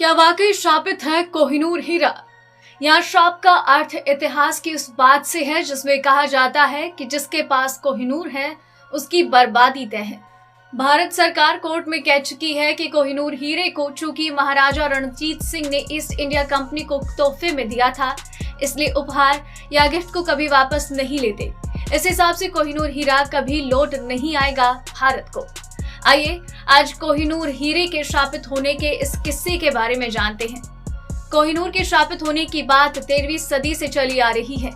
क्या वाकई श्रापित है कोहिनूर हीरा? यहाँ श्राप का अर्थ इतिहास की उस बात से है जिसमें कहा जाता है कि जिसके पास कोहिनूर है उसकी बर्बादी तय है। भारत सरकार कोर्ट में कह चुकी है कि कोहिनूर हीरे को चूंकि महाराजा रणजीत सिंह ने ईस्ट इंडिया कंपनी को तोहफे में दिया था, इसलिए उपहार या गिफ्ट को कभी वापस नहीं लेते। इस हिसाब से कोहिनूर हीरा कभी लौट नहीं आएगा भारत को। आइए आज कोहिनूर हीरे के श्रापित होने के इस किस्से के बारे में जानते हैं। कोहिनूर के श्रापित होने की बात 13वीं सदी से चली आ रही है।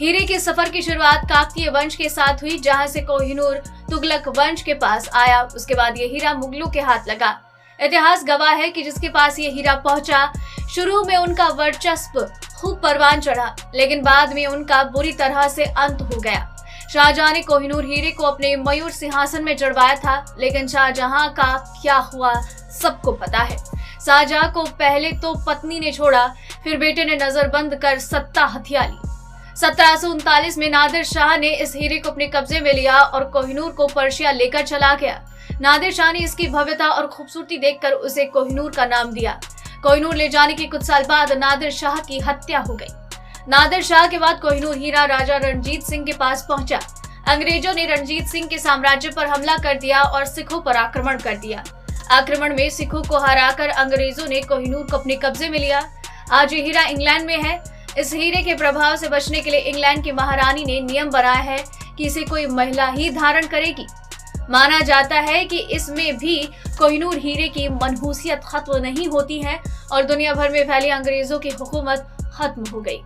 हीरे के सफर की शुरुआत काकतीय वंश के साथ हुई, जहां से कोहिनूर तुगलक वंश के पास आया। उसके बाद ये हीरा मुगलों के हाथ लगा। इतिहास गवाह है कि जिसके पास ये हीरा पहुंचा, शुरू में उनका वर्चस्व खूब परवान चढ़ा, लेकिन बाद में उनका बुरी तरह से अंत हो गया। शाहजहां ने कोहिनूर हीरे को अपने मयूर सिंहासन में चढ़वाया था, लेकिन शाहजहां का क्या हुआ सबको पता है। शाहजहां को पहले तो पत्नी ने छोड़ा, फिर बेटे ने नजरबंद कर सत्ता हथिया ली। 1739 में नादिर शाह ने इस हीरे को अपने कब्जे में लिया और कोहिनूर को पर्शिया लेकर चला गया। नादिर शाह ने इसकी भव्यता और खूबसूरती देखकर उसे कोहिनूर का नाम दिया। कोहिनूर ले जाने के कुछ साल बाद नादिर शाह की हत्या हो गई। नादिर शाह के बाद कोहिनूर हीरा राजा रणजीत सिंह के पास पहुंचा। अंग्रेजों ने रणजीत सिंह के साम्राज्य पर हमला कर दिया और सिखों पर आक्रमण कर दिया। आक्रमण में सिखों को हराकर अंग्रेजों ने कोहिनूर को अपने कब्जे में लिया। आज ये हीरा इंग्लैंड में है। इस हीरे के प्रभाव से बचने के लिए इंग्लैंड की महारानी ने नियम बनाया है कि इसे कोई महिला ही धारण करेगी। माना जाता है कि इसमें भी कोहिनूर हीरे की मनहूसियत खत्म नहीं होती है और दुनिया भर में फैली अंग्रेजों की हुकूमत खत्म हो गई।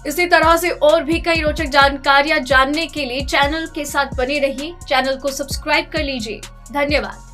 इसी तरह से और भी कई रोचक जानकारियां जानने के लिए चैनल के साथ बने रहिए। चैनल को सब्सक्राइब कर लीजिए। धन्यवाद।